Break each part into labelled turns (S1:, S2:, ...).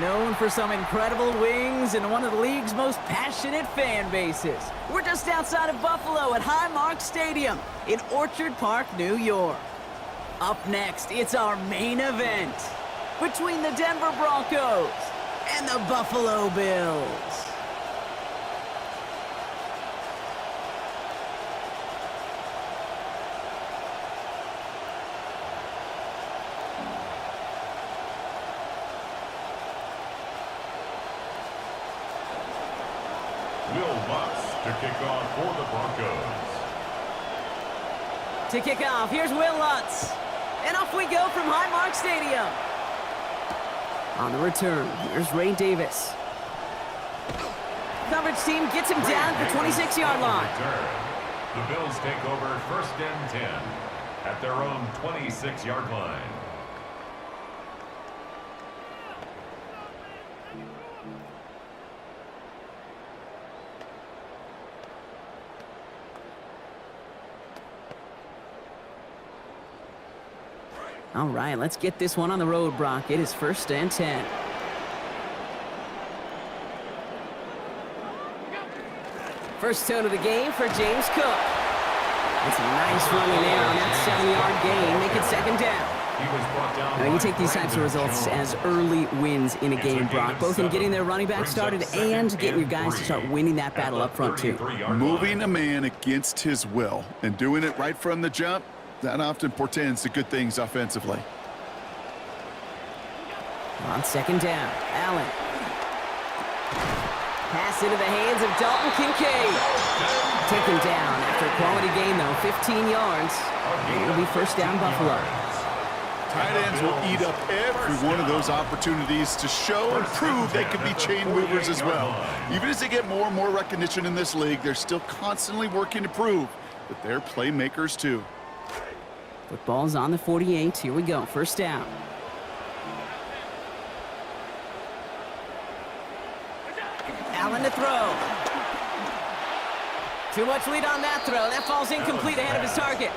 S1: Known for some incredible wings and one of the league's most passionate fan bases. We're just outside of Buffalo at Highmark Stadium in Orchard Park, New York. Up next, it's our main event between the Denver Broncos and the Buffalo Bills.
S2: To kick off for the Broncos.
S1: To kick off, here's Will Lutz. And off we go from Highmark Stadium. On the return, here's Ray Davis. Coverage team gets him down at the 26-yard line.
S2: The Bills take over 1st and 10 at their own 26-yard line.
S1: All right, let's get this one on the road, Brock. It is 1st and 10. First tone of the game for James Cook. It's a nice run in there on that 7-yard gain. Make it 2nd down.
S2: He was brought down.
S1: Now, you take these types of results as early wins in a game, Brock, both in getting their running back started and getting your guys to start winning that battle up front, too.
S3: Moving a man against his will and doing it right from the jump, that often portends to good things offensively.
S1: On 2nd down, Allen. Pass into the hands of Dalton Kincaid. Taken down after a quality gain, though, 15 yards. And it'll be 1st down, Buffalo.
S3: Tight ends will eat up every one of those opportunities to show and prove they could be chain movers as well. Even as they get more and more recognition in this league, they're still constantly working to prove that they're playmakers, too.
S1: Football's on the 48. Here we go. 1st down. Allen to throw. Too much lead on that throw. That falls incomplete ahead of his target.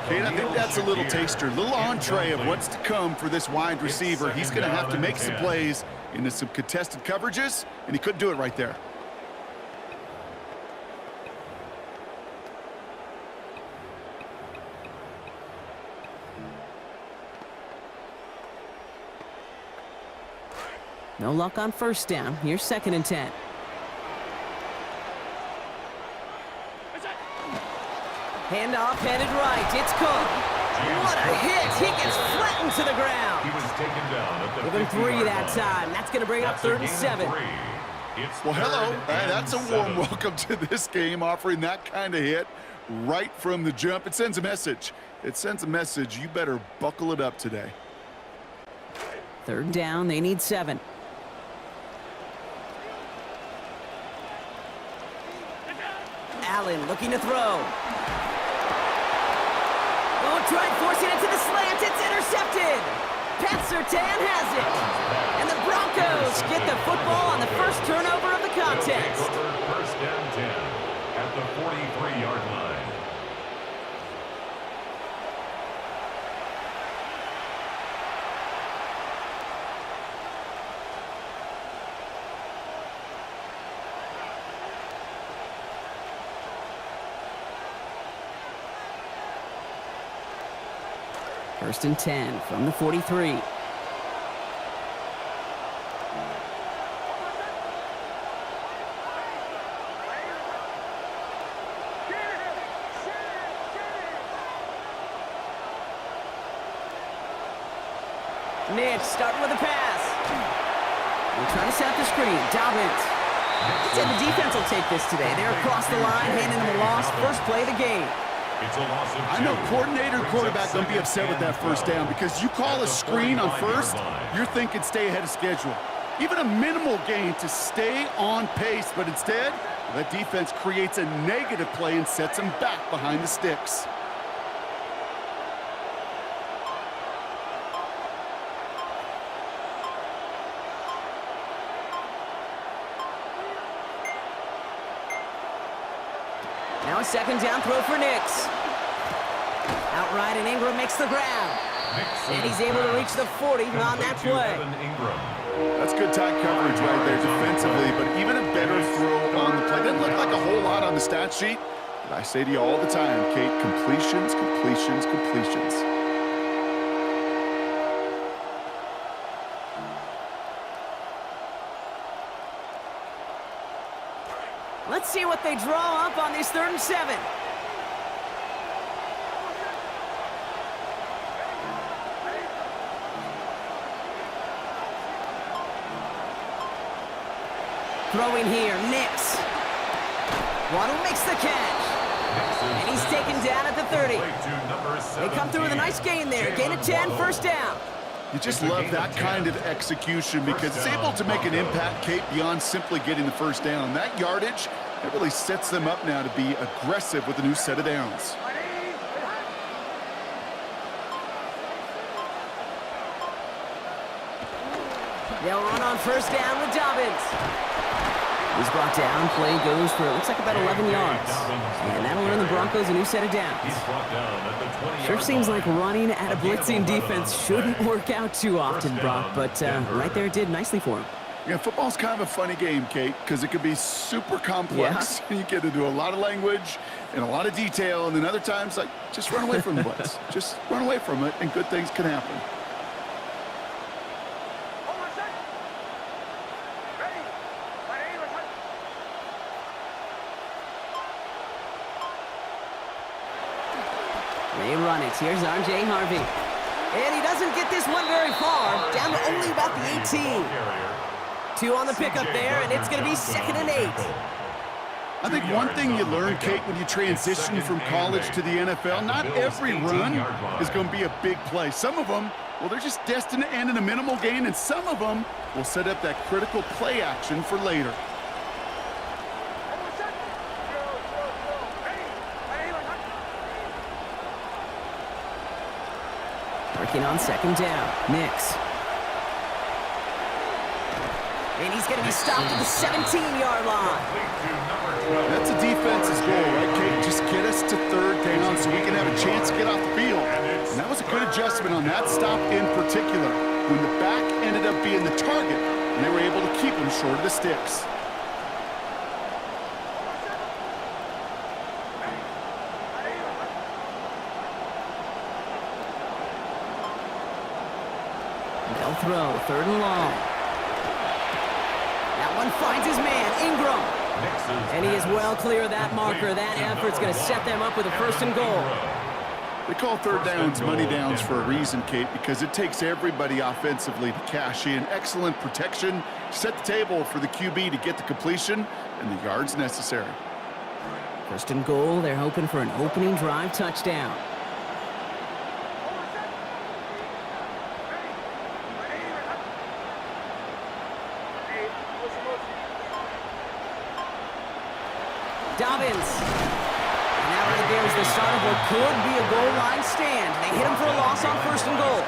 S3: Kate, I think that's a little taster, a little entree of what's to come for this wide receiver. He's going to have to make some plays into some contested coverages, and he couldn't do it right there.
S1: No luck on 1st down. Here's 2nd and 10. Handoff headed right. It's Cook. What a hit. He gets flattened to the ground.
S2: He was taken down at the
S1: Give him 3 that time. That's going to bring up 3rd and 7.
S3: Well, hello. That's a warm welcome to this game, offering that kind of hit right from the jump. It sends a message. It sends a message. You better buckle it up today.
S1: 3rd down. They need 7. Allen looking to throw. Oh, tried forcing it to the slant. It's intercepted. Pat Surtain has it. And the Broncos get the football on the first turnover of the contest.
S2: 1st and 10 at the 43-yard line.
S1: First and 10 from the 43. Mitch starting with a pass. We're trying to set up the screen. Dobbins. He said the defense will take this today. They're across the line, handing them a loss. First play of the game.
S2: It's a loss of 2.
S3: I know coordinator, quarterback don't be upset with that 1st down because you call a screen on 1st, you're thinking stay ahead of schedule. Even a minimal gain to stay on pace, but instead, that defense creates a negative play and sets them back behind the sticks.
S1: Now a 2nd down throw for Nix. Outright, and Ingram makes the grab. And he's able to reach the 40 on that play.
S3: That's good tight coverage right there defensively, but even a better throw on the play. Doesn't look like a whole lot on the stat sheet, but I say to you all the time, Kate, completions, completions, completions.
S1: Let's see what they draw up on this 3rd and 7. Throwing here, Nix. Waddle makes the catch. And he's taken down at the 30. They come through with a nice gain there. Gain of 10, first down.
S3: You just love that kind of execution because it's able to make an impact, Kate, beyond simply getting the first down. That yardage, it really sets them up now to be aggressive with a new set of downs.
S1: They'll run on first down with Dobbins. He's brought down. Play goes for, it looks like about 11 yards. And that'll earn the Broncos a new set of downs. Sure seems like running at a blitzing defense shouldn't work out too often, Brock, but right there it did nicely for him.
S3: Yeah, football's kind of a funny game, Kate, because it can be super complex. Yeah. You get into a lot of language and a lot of detail, and then other times, like, just run away from the blitz. Just run away from it, and good things can happen.
S1: They run it. Here's R.J. Harvey. And he doesn't get this one very far. Down to only about the 18. 2 on the pickup there, and it's going to be 2nd and 8.
S3: I think one thing you learn, Kate, when you transition from college to the NFL, not every run is going to be a big play. Some of them, well, they're just destined to end in a minimal gain, and some of them will set up that critical play action for later.
S1: Working on 2nd down. Nix. And he's going to be stopped at the 17-yard line.
S3: That's a defense's goal, right, Kate? Just get us to 3rd down so we can have a chance to get off the field. And that was a good adjustment on that stop in particular, when the back ended up being the target, and they were able to keep him short of the sticks.
S1: They'll throw, 3rd and long. That one finds his man, Ingram. And he is well clear of that marker. That effort's going to set them up with a 1st and goal.
S3: They call 3rd downs money downs for a reason, Kate, because it takes everybody offensively to cash in. Excellent protection, set the table for the QB to get the completion and the yards necessary.
S1: 1st and goal, they're hoping for an opening drive touchdown. Dobbins. And that right there is the start of what could be a goal line stand. They hit him for a loss on 1st and goal.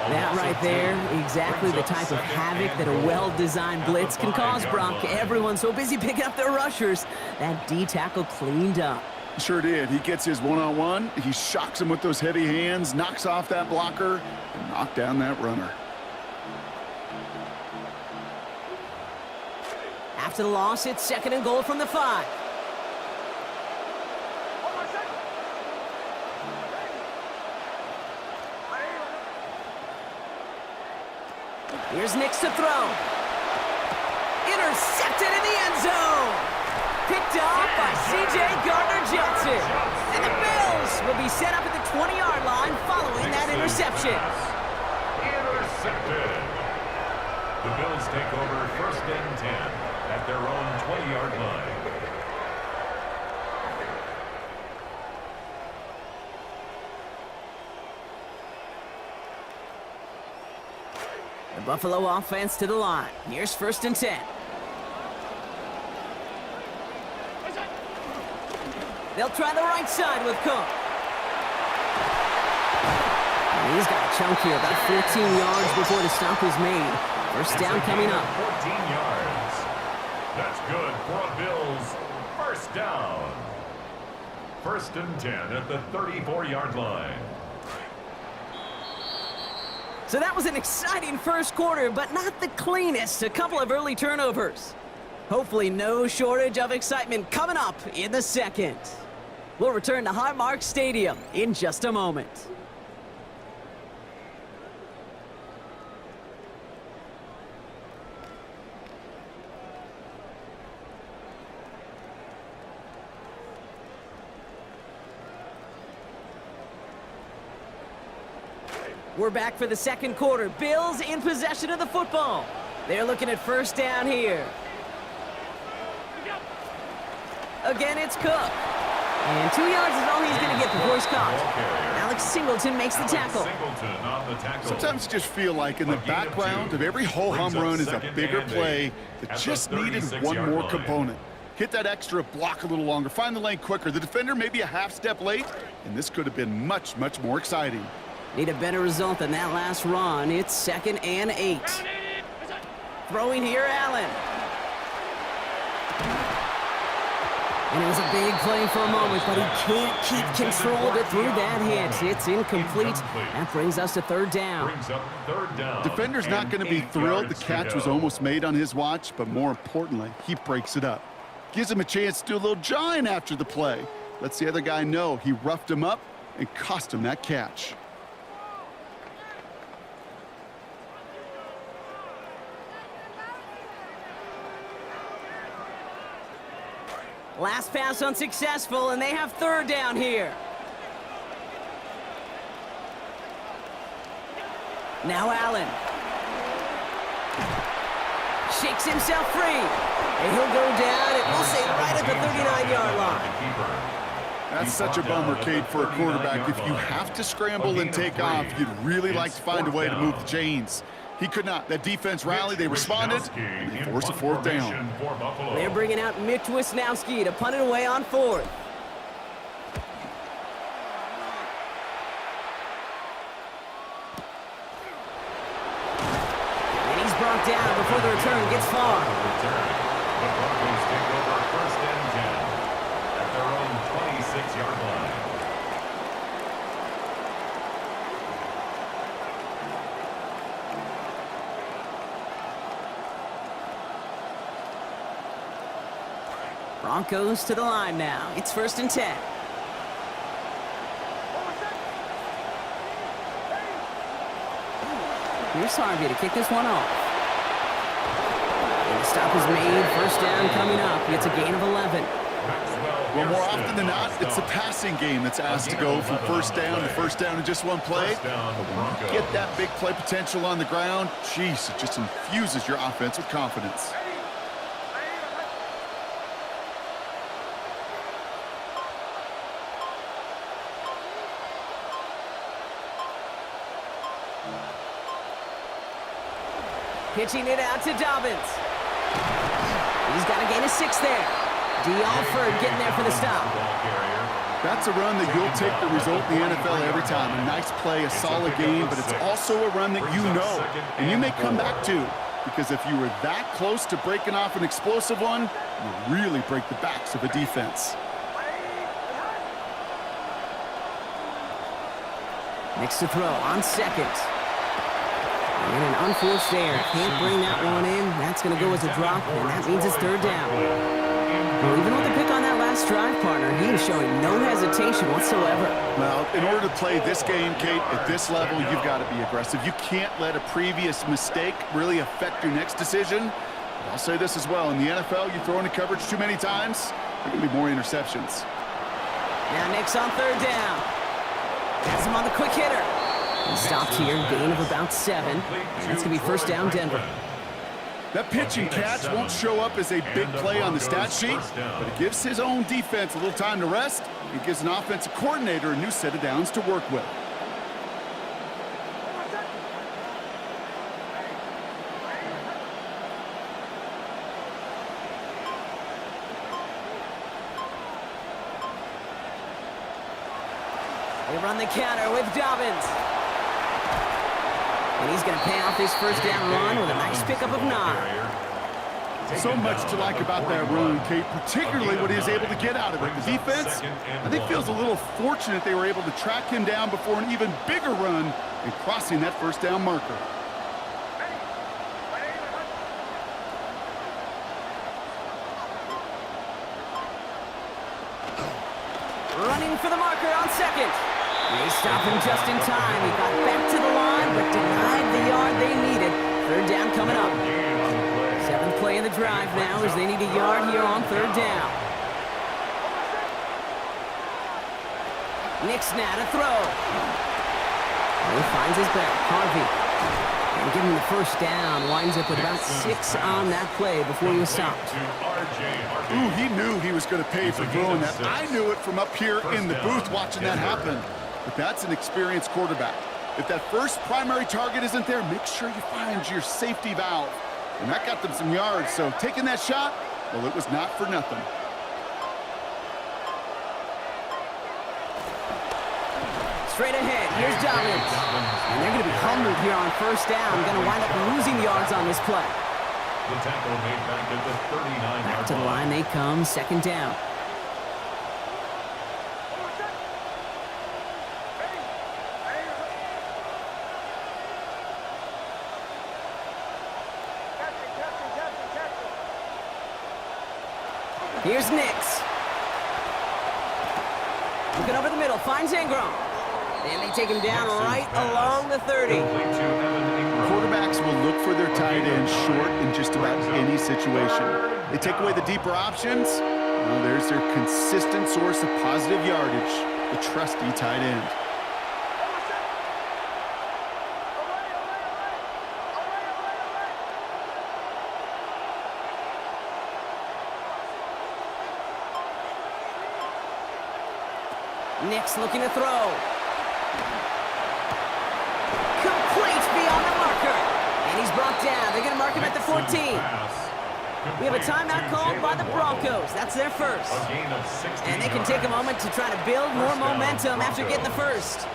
S1: That right there, exactly the type of havoc that a well-designed blitz can cause, Brock. Everyone's so busy picking up their rushers. That D tackle cleaned up.
S3: Sure did. He gets his one-on-one. He shocks him with those heavy hands, knocks off that blocker, and knocked down that runner.
S1: After the loss, it's 2nd and goal from the 5. Here's Nix to throw. Intercepted in the end zone. Picked off by C.J. Gardner-Johnson. And the Bills will be set up at the 20-yard line following that interception.
S2: Intercepted. The Bills take over 1st and 10 at their own 20-yard line.
S1: The Buffalo offense to the line. Here's 1st and 10. They'll try the right side with Cook. And he's got a chunk here, about 14 yards before the stop is made. 1st down coming up.
S2: 14 yards. That's good for a Bills 1st down. 1st and 10 at the 34-yard line.
S1: So that was an exciting first quarter, but not the cleanest. A couple of early turnovers. Hopefully no shortage of excitement coming up in the second. We'll return to Highmark Stadium in just a moment. We're back for the second quarter. Bills in possession of the football. They're looking at first down here. Again, it's Cook. And 2 yards is all he's going to get before he's caught. Alex Singleton makes the tackle.
S3: Sometimes you just feel like in the background of every ho-hum run is a bigger play that just needed one more component. Hit that extra block a little longer. Find the lane quicker. The defender maybe a half step late, and this could have been much, much more exciting.
S1: Need a better result than that last run. It's 2nd and 8. Throwing here, Allen. And it was a big play for a moment, but he can't keep control of it through that hit. It's incomplete. That brings us to third down.
S3: Defender's not going to be thrilled the catch was almost made on his watch, but more importantly, he breaks it up. Gives him a chance to do a little jawing after the play. Lets the other guy know he roughed him up and cost him that catch.
S1: Last pass unsuccessful, and they have third down here. Now Allen. Shakes himself free. And he'll go down, and we'll say right at the 39-yard line.
S3: That's such a bummer, Kate, for a quarterback. If you have to scramble and take off, you'd really like to find a way to move the chains. He could not. That defense rallied, they responded, and they forced a fourth down.
S1: They're bringing out Mitch Wisnowski to punt it away on fourth. And he's brought down before the return gets far.
S2: The Broncos take over 1st and 10 at their own 26-yard line.
S1: Broncos to the line now. It's 1st and 10. Here's Harvey to kick this one off. And the stop is made. First down coming up. It's a gain of 11.
S3: Well, more often than not, it's the passing game that's asked to go from first down in just one play. But when you get that big play potential on the ground, geez, it just infuses your offense with confidence.
S1: Pitching it out to Dobbins. He's got a gain of 6 there. D'Alford getting there for the stop.
S3: That's a run that you'll take the result in the NFL every time. A nice play, a solid game, but it's also a run that you know, and you may come back to, because if you were that close to breaking off an explosive one, you really break the backs of a defense.
S1: Next to throw on 2nd. And an unforced error. Can't bring that one in. That's going to go as a drop, and that means it's third down. Well, even with the pick on that last drive, partner, he is showing no hesitation whatsoever.
S3: Well, in order to play this game, Kate, at this level, you've got to be aggressive. You can't let a previous mistake really affect your next decision. But I'll say this as well. In the NFL, you throw into coverage too many times, there can be more interceptions.
S1: Now Nick's on third down. Has him on the quick hitter. He stopped here, gain of about 7. And that's going to be first down, Denver.
S3: That pitch and catch won't show up as a big play on the stat sheet, but it gives his own defense a little time to rest. It gives an offensive coordinator a new set of downs to work with.
S1: They run the counter with Dobbins. And he's going to pay off his first down run with a nice pickup of 9.
S3: So much to like about that run, Kate, particularly what he was able to get out of it. The defense, I think, feels a little fortunate they were able to track him down before an even bigger run and crossing that first down marker.
S1: Running for the marker on second. They stop him just in time. He got back to the line, but denied the yard they needed. Third down coming up. Seventh play of the drive now as they need a yard here on third down. Nick's now to throw. He finds his back. Harvey. And giving him the first down. Winds up with about 6 on that play before he was stopped.
S3: Ooh, he knew he was going to pay for throwing that. I knew it from up here in the booth watching that happen. But that's an experienced quarterback. If that first primary target isn't there, make sure you find your safety valve. And that got them some yards, so taking that shot, well, it was not for nothing.
S1: Straight ahead, here's Dobbins. And they're going to be humbled here on first down. Going to wind up losing yards on this play.
S2: The tackle made back at the 39-yard line.
S1: Back to the line they come, second down. Here's Nix. Looking over the middle, finds Ingram. And they take him down right along the 30.
S3: Quarterbacks will look for their tight end short in just about any situation. They take away the deeper options. Well, there's their consistent source of positive yardage, the trusty tight end.
S1: Nix looking to throw. Complete beyond the marker. And he's brought down. They're going to mark him at the 14. We have a timeout called by the Broncos. That's their first. And they can take a moment to try to build more momentum after getting the first.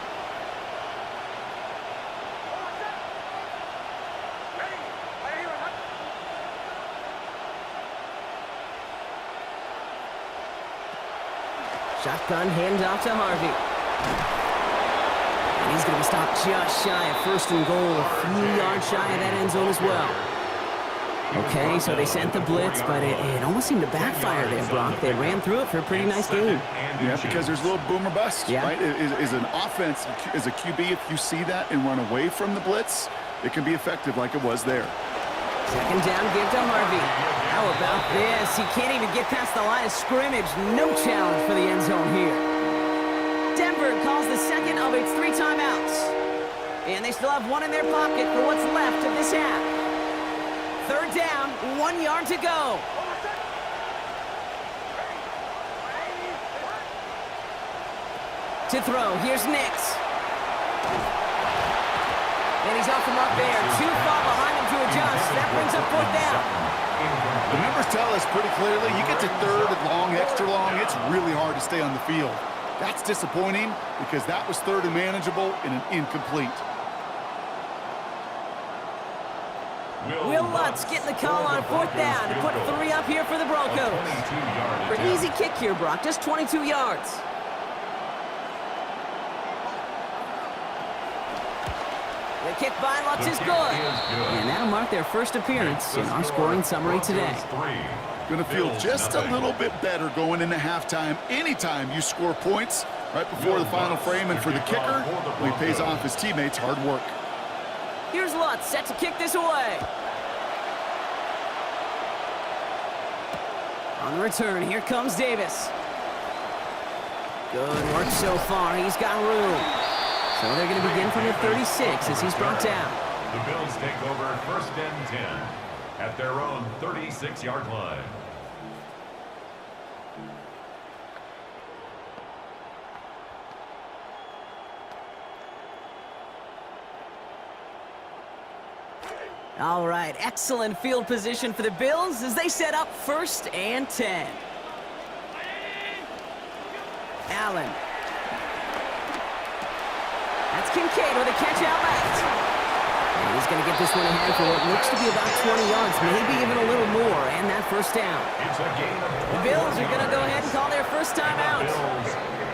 S1: Shotgun handoff to Harvey. And he's going to be stopped just shy of first and goal, a few yards shy of that end zone as well. Okay, so they sent the blitz, but it almost seemed to backfire there, Brock. They ran through it for a pretty nice game.
S3: Yeah, because there's a little boom or bust,
S1: yeah.
S3: Right? Is an offense, as a QB, if you see that and run away from the blitz, it can be effective like it was there.
S1: Second down, give to Harvey. How about this? He can't even get past the line of scrimmage. No challenge for the end zone here. Denver calls the second of its 3 timeouts. And they still have one in their pocket for what's left of this half. Third down, 1 yard to go. To throw, here's Nix. And he's off the mark there. Too far behind him to adjust. That brings up fourth down.
S3: The numbers tell us pretty clearly, you get to third and long, extra long, it's really hard to stay on the field. That's disappointing because that was third and manageable and an incomplete.
S1: Will Lutz getting the call on fourth down to put 3 up here for the Broncos. Pretty easy kick here, Brock. Just 22 yards. The kick by Lutz is good. And that'll mark their first appearance in our scoring summary today.
S3: Going to feel just a little bit better going into halftime. Anytime you score points right before the final frame, and for the kicker, well, he pays off his teammates' hard work.
S1: Here's Lutz set to kick this away. On the return, here comes Davis. Good work so far. He's got room. So they're going to begin from the 36 as he's brought down.
S2: The Bills take over 1st and 10 at their own 36-yard line.
S1: All right, excellent field position for the Bills as they set up 1st and 10. Allen. That's Kincaid with a catch out left. And He's going to get this one ahead for what looks to be about 20 yards, maybe even a little more, and that first down.
S2: It's a gain of
S1: The Bills are going to go ahead and call their first time out.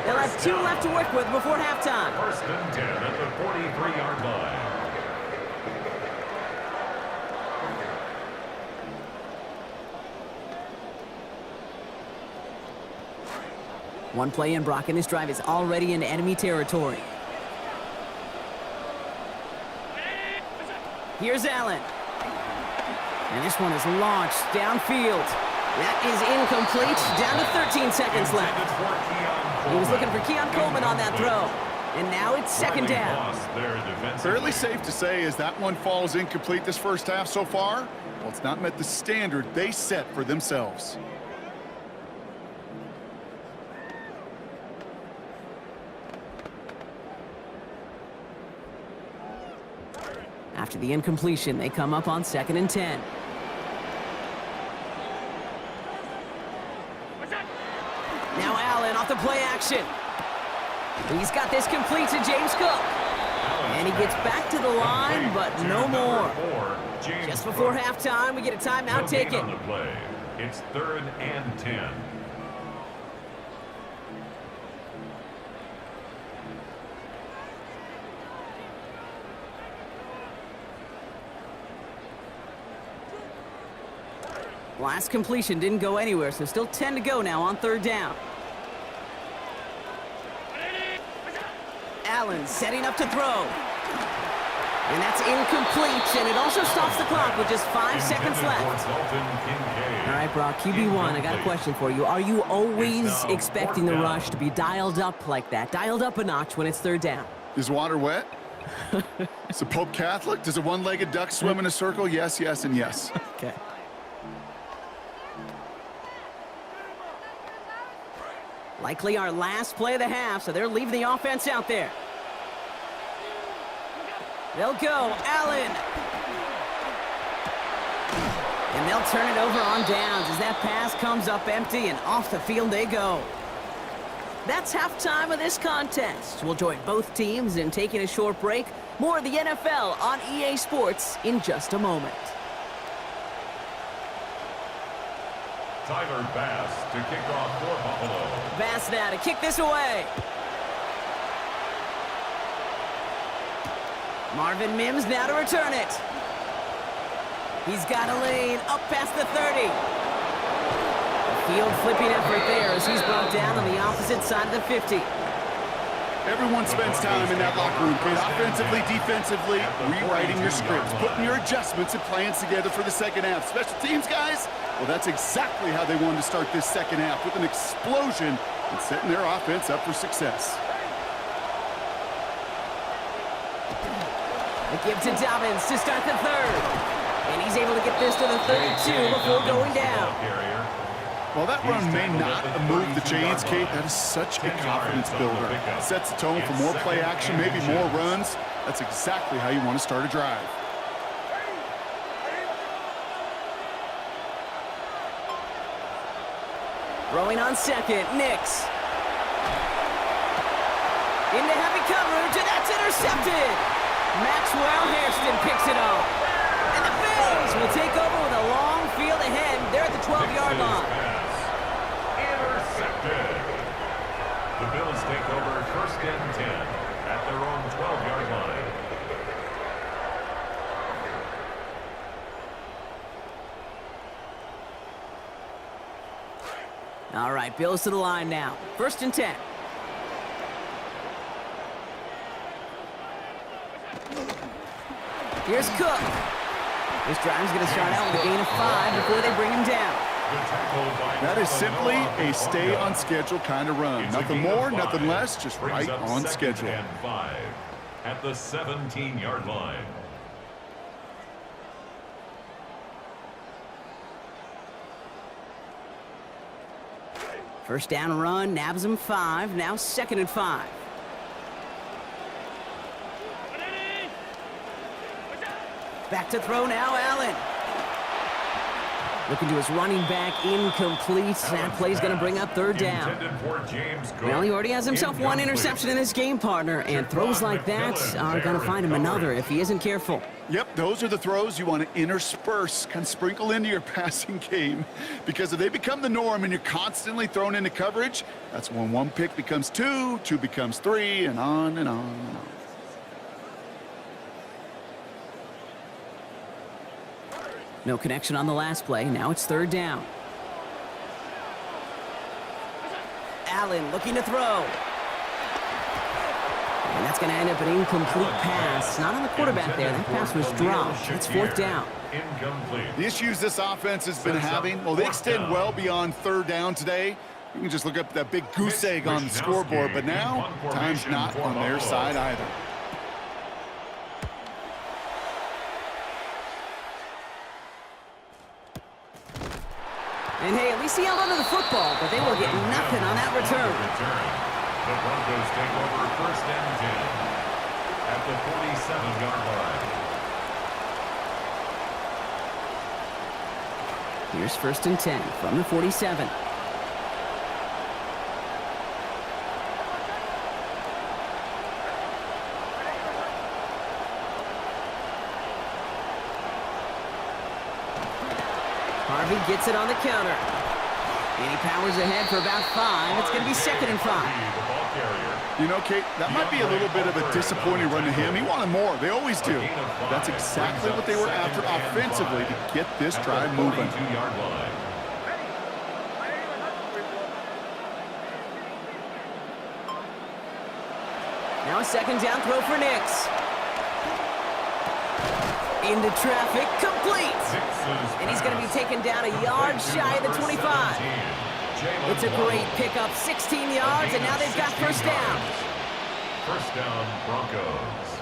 S1: They'll have 2 left to work with before halftime.
S2: First and 10 at the 43-yard line.
S1: One play in, Brock, and this drive is already in enemy territory. Here's Allen. And this one is launched downfield. That is incomplete. Down to 13 seconds left. He was looking for Keon Coleman on that throw. And now it's second down.
S3: Fairly safe to say as that one falls incomplete this first half so far, well, it's not met the standard they set for themselves.
S1: After the incompletion, they come up on 2nd and 10. Now Allen off the play action. He's got this complete to James Cook. And he gets back to the line, but no more. Just before halftime, we get a timeout taken.
S2: It's 3rd and 10.
S1: Last completion didn't go anywhere, so still 10 to go now on 3rd down. Allen setting up to throw. And that's incomplete, and it also stops the clock with just 5 seconds left. All right, Brock, QB1, I got a question for you. Are you always expecting the rush to be dialed up like that, dialed up a notch when it's 3rd down?
S3: Is water wet? Is the Pope Catholic? Does a one-legged duck swim in a circle? Yes, yes, and yes.
S1: Okay. Likely our last play of the half, so they're leaving the offense out there. They'll go, Allen. And they'll turn it over on downs as that pass comes up empty and off the field they go. That's halftime of this contest. We'll join both teams in taking a short break. More of the NFL on EA Sports in just a moment.
S2: Tyler Bass to kick off for Buffalo.
S1: Bass now to kick this away. Marvin Mims now to return it. He's got a lane up past the 30. Field flipping effort there as he's brought down on the opposite side of the 50.
S3: Everyone spends time in that locker room, kid. Offensively, defensively, rewriting your scripts, putting your adjustments and plans together for the second half. Special teams, guys, well, that's exactly how they wanted to start this second half, with an explosion and setting their offense up for success.
S1: They give to Dobbins to start the 3rd. And he's able to get this to the 32 before going down.
S3: While that run may not have moved the chains, Kate, that is such a confidence builder. It sets the tone for more play action, maybe more runs. That's exactly how you want to start a drive.
S1: Throwing on 2nd, Nix. Into heavy coverage, and that's intercepted. Maxwell Hairston picks it up. And the Bills will take over with a long field ahead. They're at the 12-yard line.
S2: Intercepted. The Bills take over 1st and 10 at their own 12-yard line.
S1: All right, Bills to the line now. 1st and 10. Here's Cook. This drive's going to start out with a gain of 5 before they bring him down.
S3: That is simply a stay on schedule kind of run. Nothing more, nothing less, just right on schedule.
S2: And 5 at the 17-yard line.
S1: First down run, nabs him 5. Now 2nd and 5. Back to throw now, Allen. Looking to his running back, incomplete. That play's going to bring up third down. Well, he already has himself one interception in this game, partner, and throws like that are going to find him another if he isn't careful.
S3: Yep, those are the throws you want to intersperse, kind of sprinkle into your passing game, because if they become the norm and you're constantly thrown into coverage, that's when one pick becomes two, two becomes three, and on and on and on.
S1: No connection on the last play. Now it's third down. Allen looking to throw. And that's going to end up an incomplete pass. Not on the quarterback there. That pass was dropped. It's fourth down.
S3: The issues this offense has been having, well, they extend well beyond third down today. You can just look up that big goose egg on the scoreboard, but now time's not on their side either.
S1: And hey, at least he held onto the football, but they will get nothing on that return.
S2: The Broncos take over first and 10 at the 47-yard line.
S1: Here's first and 10 from the 47. Harvey gets it on the counter. And he powers ahead for about 5. It's going to be second and 5.
S3: You know, Kate, that might be a little bit of a disappointing run to him. He wanted more. They always do. That's exactly what they were after offensively to get this drive moving.
S1: Now a second down throw for Nix. Into traffic, complete. And he's going to be taken down a yard shy of the 25. It's a great pickup, 16 yards, and now they've got first down.
S2: First down, Broncos.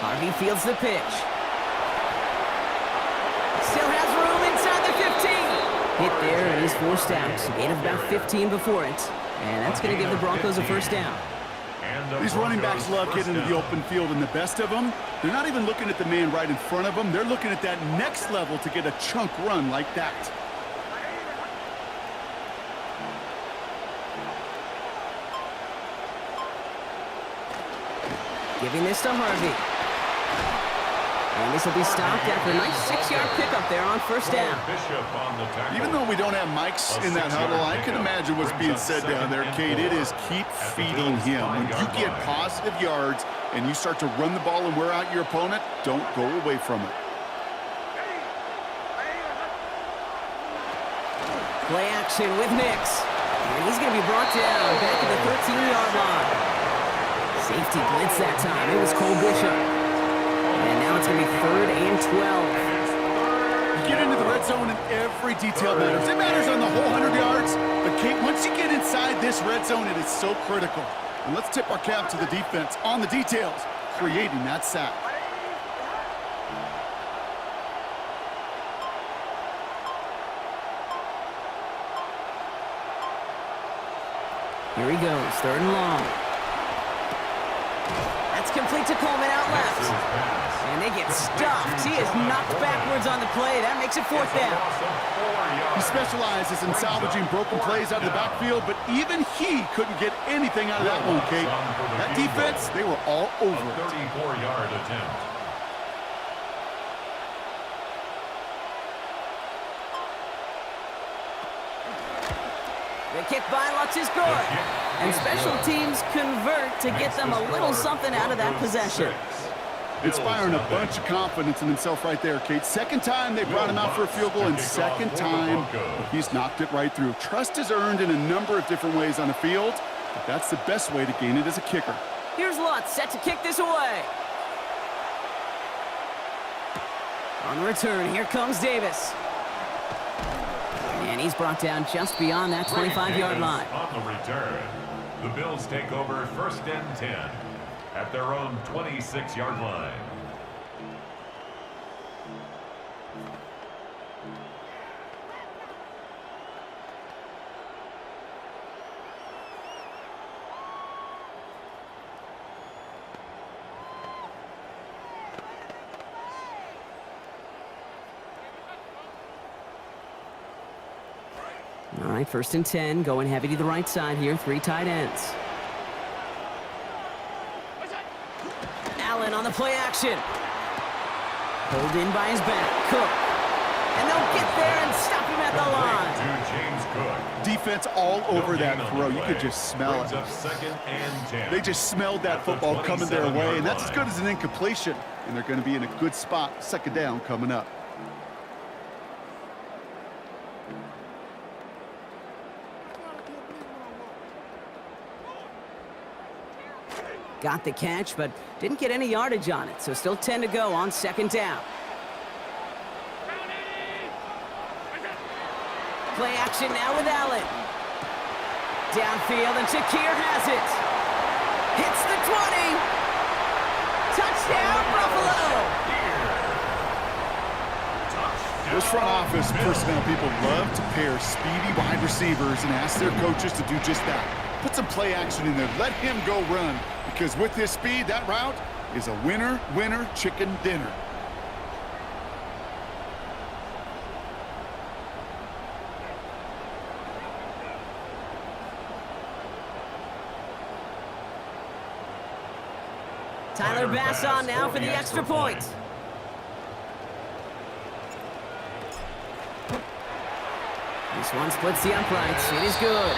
S1: Harvey fields the pitch. Still has room inside the 15. Hit there, and he's forced out. Gain of about 15 before it. And that's going to give the Broncos a first down.
S3: These running backs love getting into the open field, and the best of them, they're not even looking at the man right in front of them. They're looking at that next level to get a chunk run like that.
S1: Giving this to Harvey. And this will be stopped after a nice 6-yard pickup there on first down.
S3: Even though we don't have mics in that huddle, I can imagine what's being said down there, Kate. It is keep feeding him. When you get positive yards and you start to run the ball and wear out your opponent, don't go away from it.
S1: Play action with Nix. And he's going to be brought down back at the 13-yard line. Safety blitz that time. It was Cole Bishop. And now it's going to be third and 12.
S3: You get into the red zone and every detail matters. It matters on the whole 100 yards. But, Kate, once you get inside this red zone, it is so critical. And let's tip our cap to the defense on the details, creating that sack.
S1: Here he goes, third and long. That's complete to Coleman out left. And they get stuffed. He is knocked backwards on the play. That makes it fourth down.
S3: He specializes in salvaging broken plays out of the backfield, but even he couldn't get anything out of that one, Kate. That defense, they were all over it.
S2: 34-yard attempt.
S1: The kick by Lutz is good. And special teams convert to get them a little something out of that possession.
S3: Inspiring a bunch of confidence in himself right there, Kate. Second time they brought him out for a field goal, and second time he's knocked it right through. Trust is earned in a number of different ways on the field, but that's the best way to gain it as a kicker.
S1: Here's Lutz set to kick this away. On the return, here comes Davis. And he's brought down just beyond that 25-yard line.
S2: On the return, the Bills take over first and 10 at their own 26-yard line.
S1: All right, 1st and 10, going heavy to the right side here, 3 tight ends. Allen on the play action. Pulled in by his back, Cook. And they'll get there and stop him at the line.
S2: To James Cook.
S3: Defense all over that throw. You could just smell
S2: Brings
S3: it.
S2: up 2nd and 10.
S3: They just smelled that football coming their way, and that's as good as an incompletion. And they're going to be in a good spot, 2nd down coming up.
S1: Got the catch, but didn't get any yardage on it, so still 10 to go on 2nd down. Play action now with Allen. Downfield, and Shakir has it. Hits the 20. Touchdown, Buffalo.
S3: Those front office personnel people love to pair speedy wide receivers and ask their coaches to do just that. Put some play action in there. Let him go run, because with his speed, that route is a winner, winner, chicken dinner.
S1: Tyler Bass on now for the extra point. This one splits the uprights. It is good.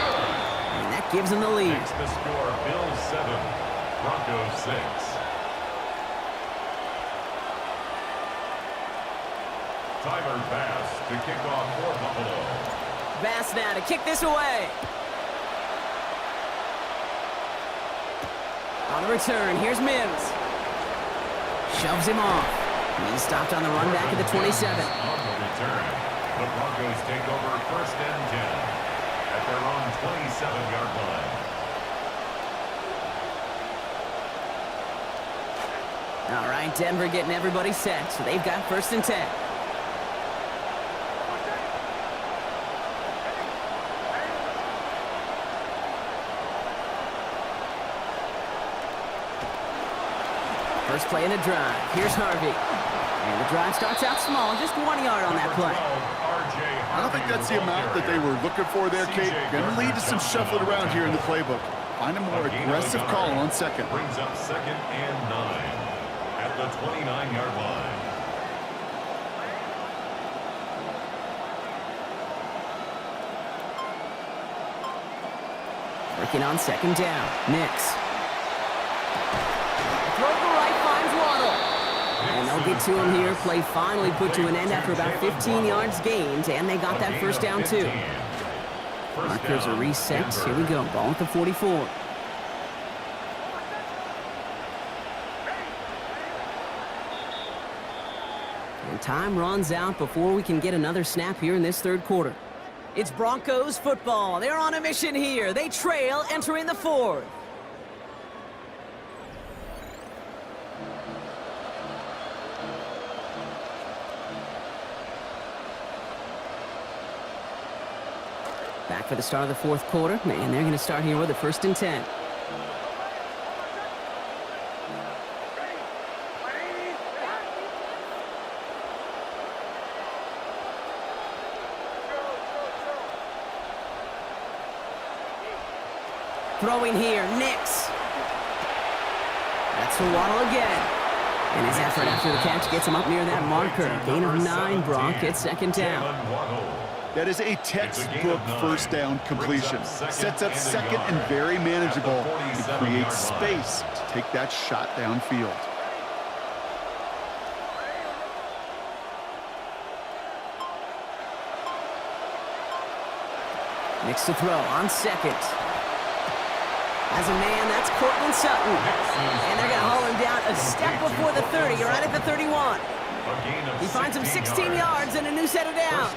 S1: And that gives him the lead.
S2: Makes the score Bills 7, Broncos 6. Tyler Bass to kick off for Buffalo.
S1: Bass now to kick this away. On the return, here's Mims. Shoves him off. He's stopped on the run back at the 27.
S2: On the return, the Broncos take over 1st and 10 at their own 27-yard line.
S1: All right, Denver getting everybody set, so they've got 1st and 10. First play in the drive. Here's Harvey. And the drive starts out small, just 1 yard on that play.
S3: I don't think that's the amount that they were looking for there, Kate. Going to lead to some shuffling around here in the playbook. Find a more aggressive call on 2nd.
S2: Brings up 2nd and 9 at the 29-yard line.
S1: Working on 2nd down. Nix. Throw to the right, finds Waddle. And they'll get to him here. Play finally put to an end after about 15 yards gained, and they got that 1st down too. Markers are reset. Here we go. Ball at the 44. And time runs out before we can get another snap here in this 3rd quarter. It's Broncos football. They're on a mission here. They trail entering the 4th. Back for the start of the 4th quarter, and they're going to start here with a 1st and 10. Throwing here, Nix. That's for Waddle again. And his effort after the catch gets him up near that marker. Gain of 9, Brock. It's 2nd down.
S3: That is a textbook 1st down completion. Sets up 2nd and very manageable. It creates space to take that shot downfield.
S1: Nix to throw on 2nd. As a man, that's Cortland Sutton. And they're going to haul him down a step before the 30, right at the 31. He finds him 16 yards and a new set of downs.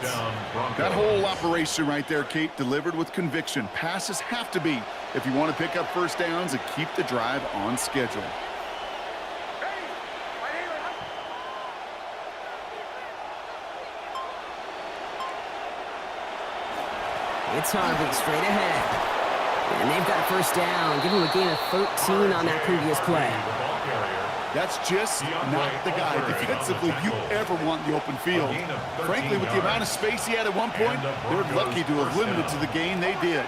S3: That whole operation right there, Kate, delivered with conviction. Passes have to be if you want to pick up 1st downs and keep the drive on schedule.
S1: It's Harvey straight ahead. And they've got a 1st down. Give him a gain of 13 on that previous play.
S3: That's just not the guy defensively you ever want in the open field. Frankly, with the amount of space he had at one point, they're lucky to have limited to the gain they did.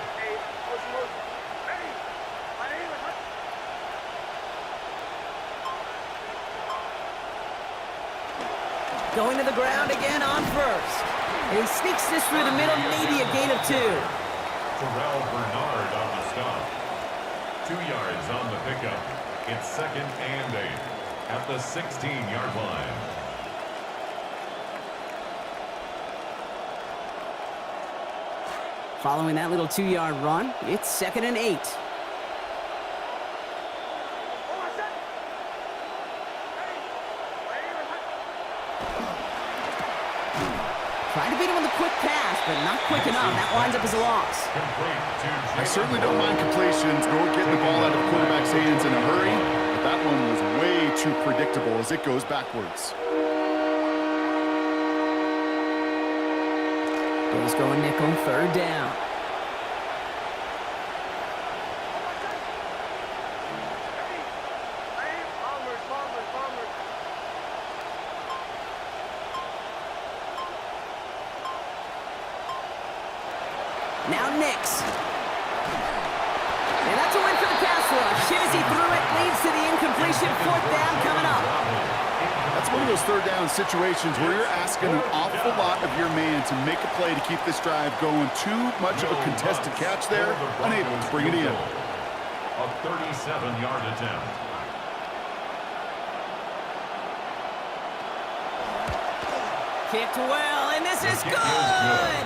S1: Going to the ground again on first. And he sneaks this through the middle, maybe a gain of 2.
S2: Terrell Bernard on the stop. 2 yards on the pickup. It's 2nd and 8 at the 16-yard line.
S1: Following that little 2-yard run, it's 2nd and 8. Trying to beat him with a quick pass, but not quick enough. That winds up as a loss.
S3: I certainly don't mind completions, nor getting the ball out of the quarterback's hands in a hurry, but that one was way too predictable as it goes backwards.
S1: Bills going nickel, 3rd down. Now Nix. And that's a win for the pass rush. Hit as he threw it, leads to the incompletion. 4th down coming up.
S3: That's one of those 3rd down situations where you're asking an awful lot of your man to make a play to keep this drive going. Too much of a contested catch there, unable to bring it in.
S2: A 37-yard attempt.
S1: Kicked well, and this is good!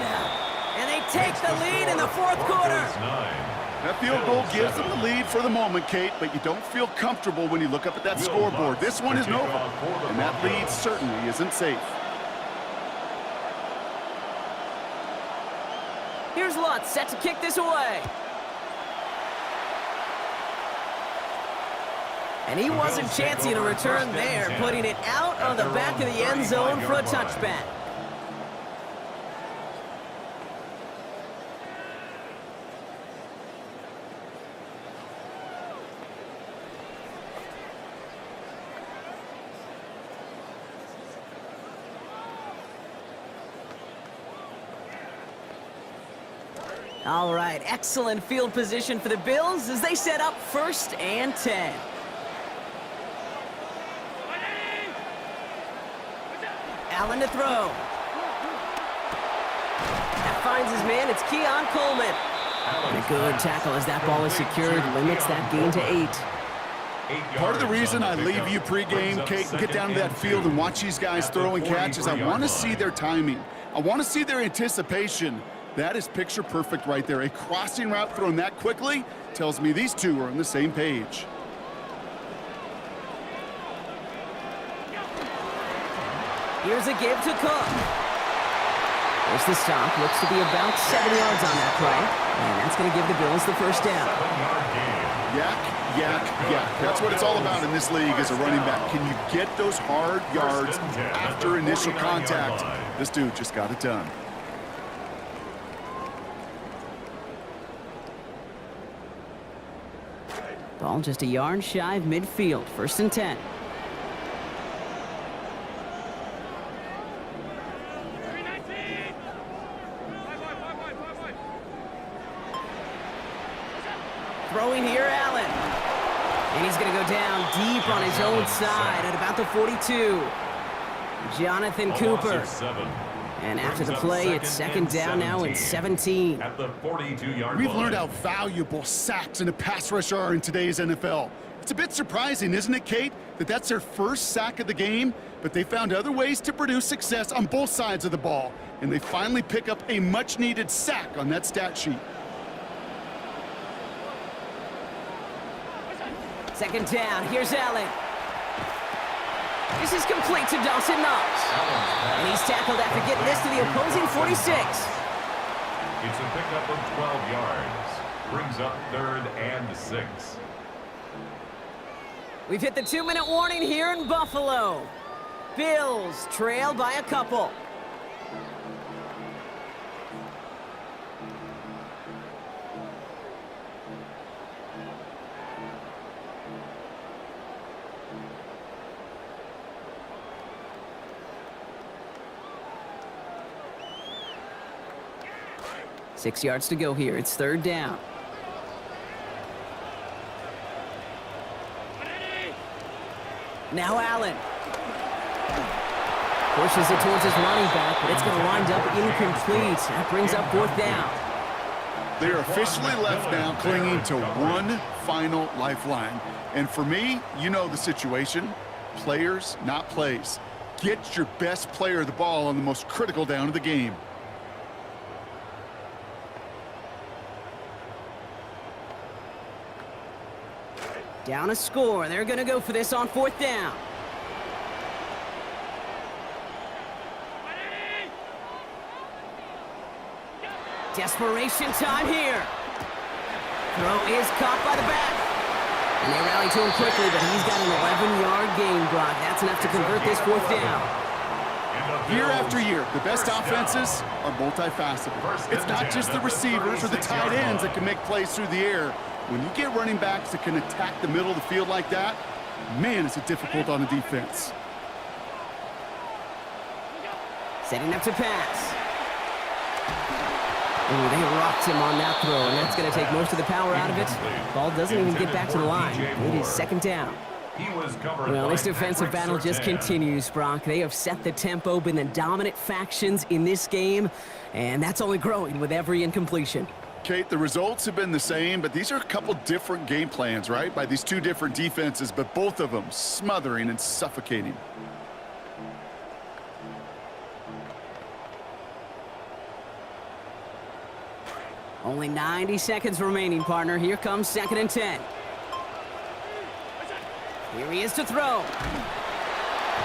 S1: And they take the lead in the 4th quarter.
S3: That field goal gives them the lead for the moment, Kate, but you don't feel comfortable when you look up at that scoreboard. This one isn't over, and that lead certainly isn't safe.
S1: Here's Lutz, set to kick this away. And he wasn't chancing a return there, putting it out on the back of the end zone for a touchback. All right, excellent field position for the Bills as they set up 1st and 10. Allen to throw. That finds his man. It's Keon Coleman. And a good tackle as that ball is secured. Limits that gain to 8.
S3: Part of the reason I leave you pregame, Kate, and get down to that field and watch these guys throw and catch is I want to see their timing. I want to see their anticipation. That is picture perfect right there. A crossing route thrown that quickly tells me these two are on the same page.
S1: Here's a give to Cook. There's the stop. Looks to be about 7 yards on that play. And that's going to give the Bills the 1st down.
S3: Yak, yak, yak. That's what it's all about in this league as a running back. Can you get those hard yards after initial contact? This dude just got it done.
S1: Ball just a yard shy of midfield. 1st and 10. Throwing here, Allen. And he's going to go down deep on his own side at about the 42. Jonathan Cooper. And after the play, it's 2nd down now and 17.
S2: At the 42-yard line.
S3: We've learned how valuable sacks and a pass rush are in today's NFL. It's a bit surprising, isn't it, Kate, that that's their first sack of the game, but they found other ways to produce success on both sides of the ball, and they finally pick up a much-needed sack on that stat sheet.
S1: 2nd down, here's Allen. This is complete to Dawson Knox. And he's tackled after getting this to the opposing 46.
S2: It's a pickup of 12 yards. Brings up 3rd and 6.
S1: We've hit the 2-minute warning here in Buffalo. Bills trail by a couple. 6 yards to go here. It's third down. Now Allen. Pushes it towards his running back, but it's going to wind up incomplete. That brings up fourth down.
S3: They're officially left now clinging to one final lifeline. And for me, you know the situation. Players, not plays. Get your best player the ball on the most critical down of the game.
S1: Down a score. They're going to go for this on fourth down. Desperation time here. Throw is caught by the back. And they rally to him quickly, but he's got an 11-yard gain block. That's enough to convert this fourth down.
S3: Year after year, the best offenses are multifaceted. It's not just the receivers or the tight ends that can make plays through the air. When you get running backs that can attack the middle of the field like that, man, is it difficult on the defense.
S1: Setting up to pass. Oh, they rocked him on that throw, and that's going to take most of the power out of it. Ball doesn't even get back to the line. It is second down. Well, this defensive battle just continues, Brock. They have set the tempo, been the dominant factions in this game, and that's only growing with every incompletion.
S3: Kate, the results have been the same, but these are a couple different game plans, right? By these two different defenses, but both of them smothering and suffocating.
S1: Only 90 seconds remaining, partner. Here comes second and 10. Here he is to throw.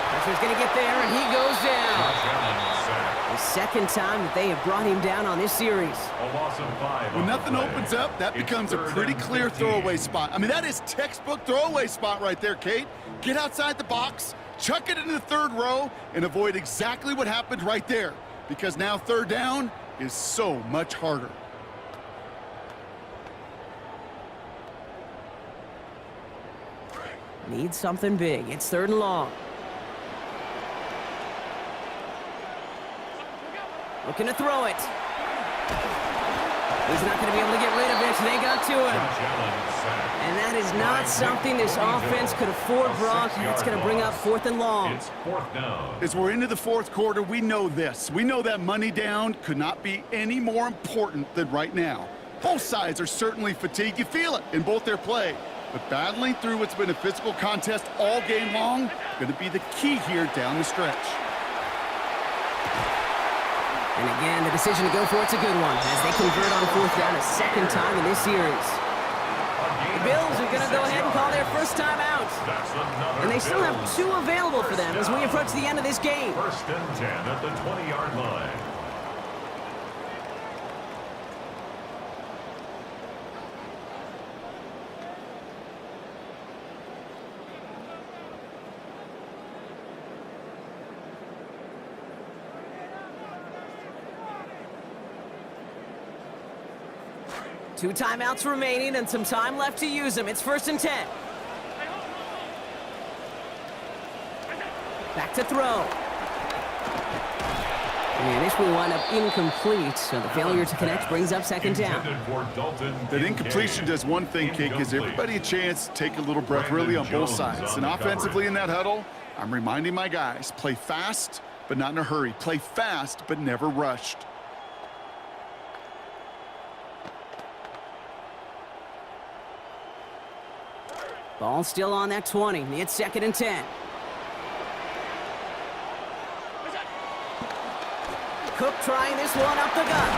S1: Pressure's going to get there, and he goes down. The second time that they have brought him down on this series.
S3: When nothing opens up, that becomes a pretty clear throwaway spot. I mean, that is textbook throwaway spot right there, Kate. Get outside the box, chuck it into the third row, and avoid exactly what happened right there. Because now third down is so much harder.
S1: Needs something big. It's third and long. Looking to throw it. He's not going to be able to get rid of it. They got to him. And that is not something this offense could afford, Brock. It's going to bring up fourth and long.
S2: It's fourth down.
S3: As we're into the fourth quarter, we know this. We know that money down could not be any more important than right now. Both sides are certainly fatigued. You feel it in both their play. But battling through what's been a physical contest all game long, going to be the key here down the stretch.
S1: And again, the decision to go for it's a good one as they convert on fourth down a second time in this series. The Bills are going to go ahead and call their first time out. And they still have two available for them as we approach the end of this game.
S2: First and 10 at the 20-yard line.
S1: Two timeouts remaining and some time left to use them. It's first and 10. Back to throw. And this will wind up incomplete, so the failure to connect brings up second down.
S3: That incompletion does one thing, Kate, gives everybody a chance to take a little breath really on both sides. And offensively in that huddle, I'm reminding my guys, play fast, but not in a hurry. Play fast, but never rushed.
S1: Ball still on that 20. It's second and 10. Cook trying this one up the gut.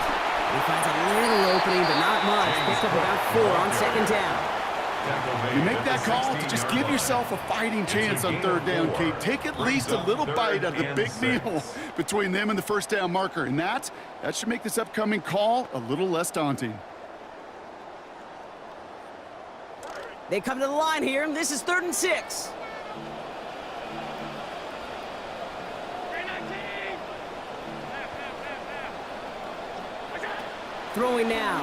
S1: He finds a little opening, but not much. Picked up about 4 on second down.
S3: You make that call to just give yourself a fighting chance on third down, Kate. Take at least a little bite of the big meal between them and the first down marker. And that should make this upcoming call a little less daunting.
S1: They come to the line here, and this is third and 6. Throwing now.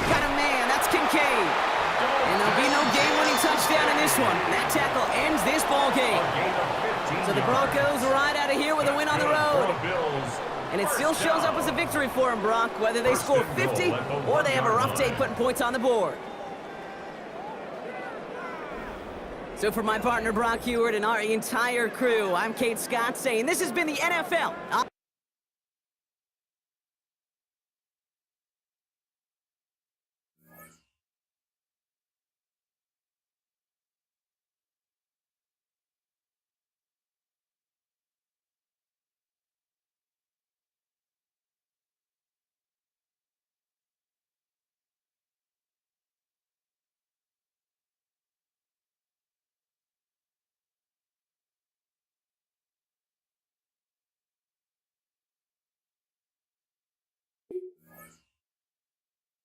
S1: Got a man, that's Kincaid. And there'll be no game-winning touchdown in this one. That tackle ends this ball game. So the Broncos are right out of here with a win on the road. And it still shows up as a victory for them, Brock, whether they score 50 or they have a rough day putting points on the board. So for my partner, Brock Heward, and our entire crew, I'm Kate Scott saying this has been the NFL